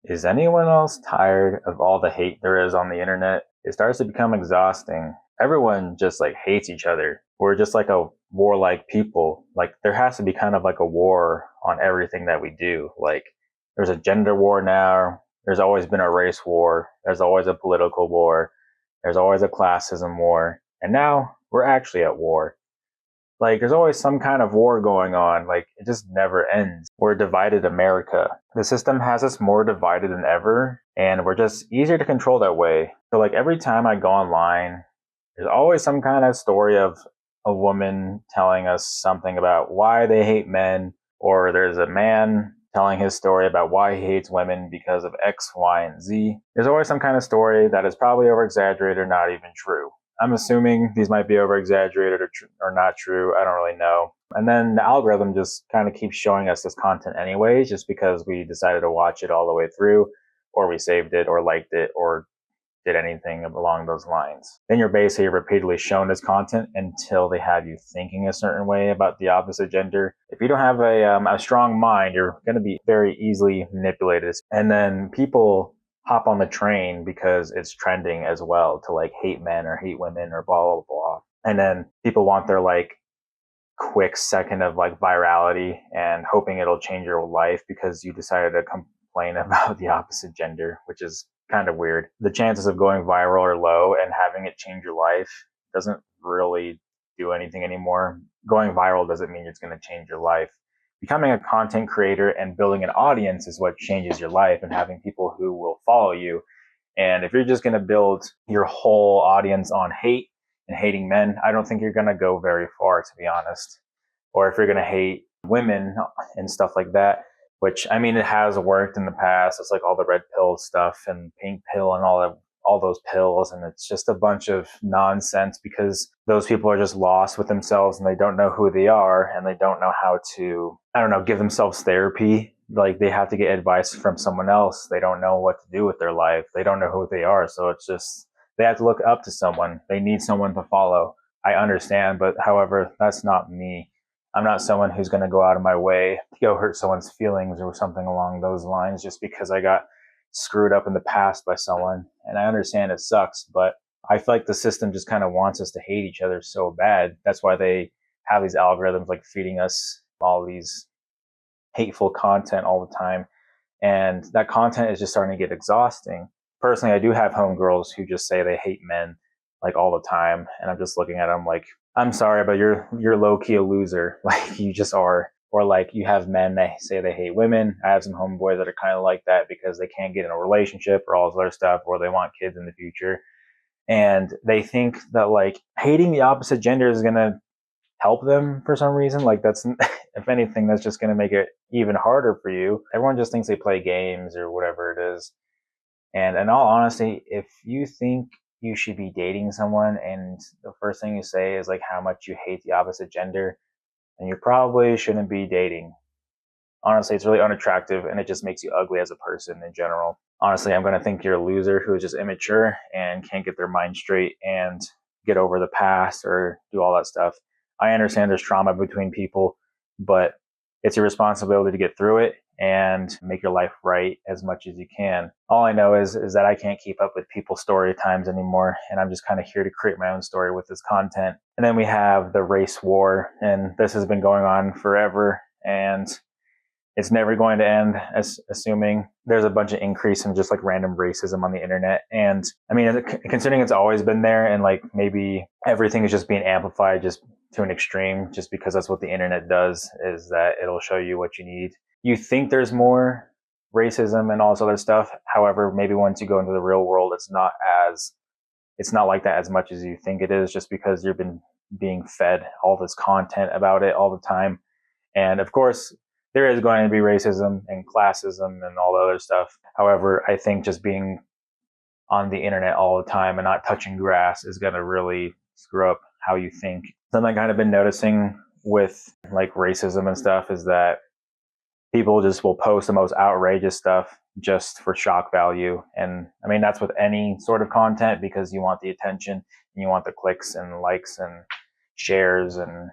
Is anyone else tired of all the hate there is on the internet? It starts to become exhausting. Everyone just like hates each other. We're just like a warlike people. Like there has to be kind of like a war on everything that we do. Like there's a gender war now. There's always been a race war. There's always a political war. There's always a classism war. And now we're actually at war. Like there's always some kind of war going on. Like it just never ends. We're a divided America. The system has us more divided than ever, and we're just easier to control that way. So like every time I go online, there's always some kind of story of a woman telling us something about why they hate men, or there's a man telling his story about why he hates women because of X, Y, and Z. There's always some kind of story that is probably over exaggerated or not even true. I'm assuming these might be over exaggerated or not true. I don't really know. And then the algorithm just kind of keeps showing us this content anyways, just because we decided to watch it all the way through, or we saved it, or liked it, or did anything along those lines. Then you're basically repeatedly shown this content until they have you thinking a certain way about the opposite gender. If you don't have a strong mind, you're going to be very easily manipulated. And then people hop on the train because it's trending as well to like hate men or hate women or blah, blah, blah. And then people want their like quick second of like virality and hoping it'll change your life because you decided to complain about the opposite gender, which is kind of weird. The chances of going viral are low, and having it change your life doesn't really do anything anymore. Going viral doesn't mean it's going to change your life. Becoming a content creator and building an audience is what changes your life, and having people who will follow you. And if you're just going to build your whole audience on hate and hating men, I don't think you're going to go very far, to be honest. Or if you're going to hate women and stuff like that, which I mean, it has worked in the past. It's like all the red pill stuff and pink pill and all those pills. And it's just a bunch of nonsense because those people are just lost with themselves and they don't know who they are and they don't know how to, I don't know, give themselves therapy. Like they have to get advice from someone else. They don't know what to do with their life. They don't know who they are. So it's just, they have to look up to someone. They need someone to follow. I understand, but however, that's not me. I'm not someone who's going to go out of my way to go hurt someone's feelings or something along those lines just because I got screwed up in the past by someone. And I understand it sucks, but I feel like the system just kind of wants us to hate each other so bad. That's why they have these algorithms like feeding us all these hateful content all the time. And that content is just starting to get exhausting. Personally, I do have homegirls who just say they hate men like all the time. And I'm just looking at them like, I'm sorry, but you're low key a loser. Like you just are. Or like you have men that say they hate women. I have some homeboys that are kind of like that because they can't get in a relationship or all this other stuff, or they want kids in the future. And they think that like hating the opposite gender is gonna help them for some reason. Like that's, if anything, that's just gonna make it even harder for you. Everyone just thinks they play games or whatever it is. And in all honesty, if you think you should be dating someone and the first thing you say is like how much you hate the opposite gender, then you probably shouldn't be dating. Honestly, it's really unattractive and it just makes you ugly as a person in general. Honestly, I'm going to think you're a loser who is just immature and can't get their mind straight and get over the past or do all that stuff. I understand there's trauma between people, but it's your responsibility to get through it and make your life right as much as you can. All I know is that I can't keep up with people's story times anymore, and I'm just kind of here to create my own story with this content. And then we have the race war, and this has been going on forever, and it's never going to end, assuming there's a bunch of increase in just like random racism on the internet. And I mean, considering it's always been there and like maybe everything is just being amplified just to an extreme, just because that's what the internet does, is that it'll show you what you need. You think there's more racism and all this other stuff. However, maybe once you go into the real world, it's not like that as much as you think it is, just because you've been being fed all this content about it all the time. And of course, there is going to be racism and classism and all the other stuff. However, I think just being on the internet all the time and not touching grass is going to really screw up how you think. Something I've kind of been noticing with like racism and stuff is that people just will post the most outrageous stuff just for shock value. And I mean, that's with any sort of content, because you want the attention and you want the clicks and likes and shares and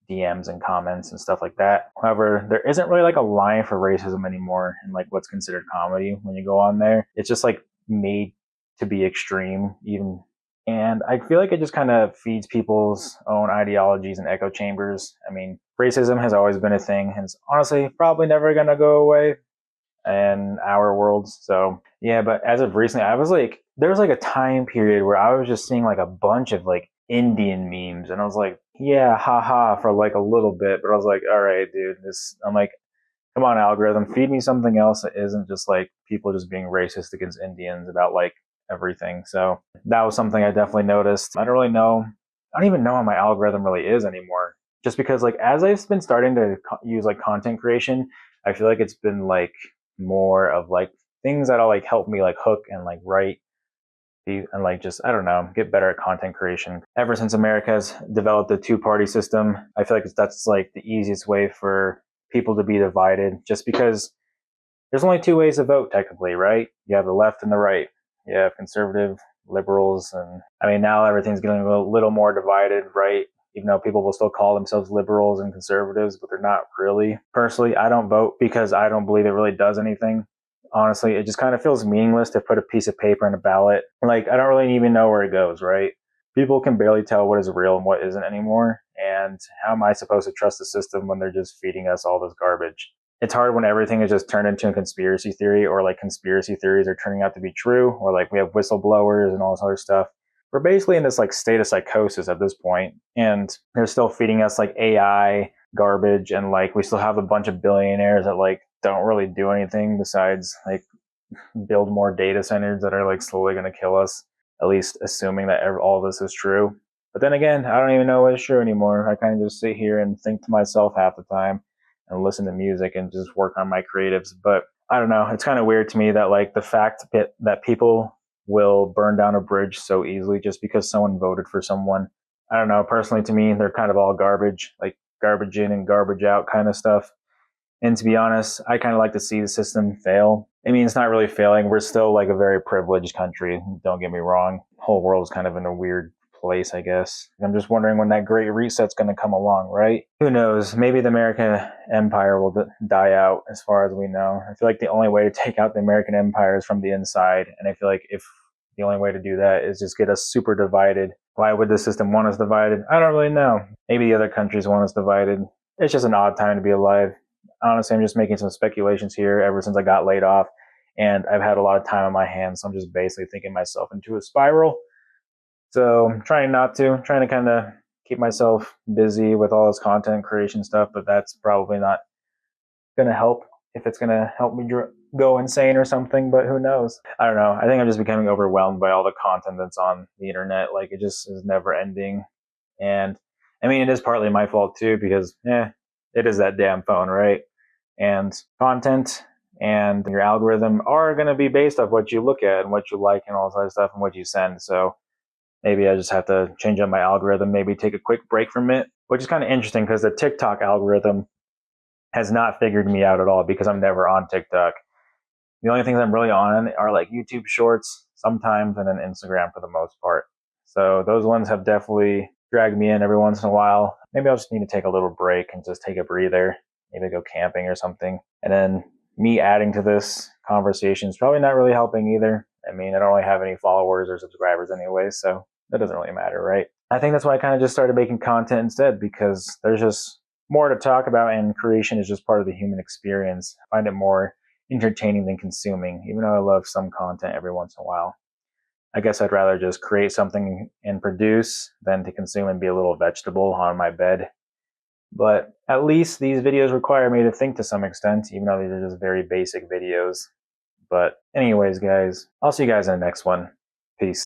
DMs and comments and stuff like that. However, there isn't really like a line for racism anymore and like what's considered comedy when you go on there. It's just like made to be extreme even. And I feel like it just kind of feeds people's own ideologies and echo chambers. I mean, racism has always been a thing and it's honestly probably never going to go away in our world. So yeah, but as of recently, I was like, there was like a time period where I was just seeing like a bunch of like Indian memes and I was like, yeah, haha, for like a little bit. But I was like, all right, dude, I'm like, come on, algorithm, feed me something else that isn't just like people just being racist against Indians about like everything. So that was something I definitely noticed. I don't even know how my algorithm really is anymore. Just because like as I've been starting to use like content creation, I feel like it's been like more of like things that'll like help me like hook and like write and like just I don't know, get better at content creation. Ever since America's developed a two-party system, I feel like that's like the easiest way for people to be divided, just because there's only two ways to vote technically, right? You have the left and the right. You have conservative, liberals, and I mean now everything's getting a little more divided, right? Even though people will still call themselves liberals and conservatives, but they're not really. Personally, I don't vote because I don't believe it really does anything. Honestly, it just kind of feels meaningless to put a piece of paper in a ballot. Like, I don't really even know where it goes, right? People can barely tell what is real and what isn't anymore. And how am I supposed to trust the system when they're just feeding us all this garbage? It's hard when everything is just turned into a conspiracy theory, or like conspiracy theories are turning out to be true, or like we have whistleblowers and all this other stuff. We're basically in this like state of psychosis at this point, and they're still feeding us like AI garbage, and like we still have a bunch of billionaires that like don't really do anything besides like build more data centers that are like slowly going to kill us, at least assuming that all this is true. But then again, I don't even know what is true anymore. I kind of just sit here and think to myself half the time and listen to music and just work on my creatives. But I don't know. It's kind of weird to me that like the fact that people will burn down a bridge so easily just because someone voted for someone. I don't know. Personally, to me, they're kind of all garbage, like garbage in and garbage out kind of stuff. And to be honest, I kind of like to see the system fail. I mean, it's not really failing. We're still like a very privileged country. Don't get me wrong. The whole world's kind of in a weird place, I guess. I'm just wondering when that great reset's going to come along, right? Who knows? Maybe the American empire will die out as far as we know. I feel like the only way to take out the American empire is from the inside. And I feel like if the only way to do that is just get us super divided. Why would the system want us divided? I don't really know. Maybe the other countries want us divided. It's just an odd time to be alive. Honestly, I'm just making some speculations here ever since I got laid off, and I've had a lot of time on my hands, so I'm just basically thinking myself into a spiral. So I'm trying to kind of keep myself busy with all this content creation stuff, but that's probably not going to help if it's going to help me go insane or something, but who knows? I don't know. I think I'm just becoming overwhelmed by all the content that's on the internet. Like, it just is never ending. And I mean, it is partly my fault too, because it is that damn phone, right? And content and your algorithm are going to be based off what you look at and what you like and all that stuff and what you send. So maybe I just have to change up my algorithm, maybe take a quick break from it, which is kind of interesting because the TikTok algorithm has not figured me out at all because I'm never on TikTok. The only things I'm really on are like YouTube shorts sometimes and then Instagram for the most part. So those ones have definitely dragged me in every once in a while. Maybe I'll just need to take a little break and just take a breather, maybe go camping or something. And then me adding to this conversation is probably not really helping either. I mean, I don't really have any followers or subscribers anyway, so that doesn't really matter, right? I think that's why I kind of just started making content instead, because there's just more to talk about, and creation is just part of the human experience. I find it more entertaining than consuming, even though I love some content every once in a while. I guess I'd rather just create something and produce than to consume and be a little vegetable on my bed. But at least these videos require me to think to some extent, even though these are just very basic videos. But anyways, guys, I'll see you guys in the next one. Peace.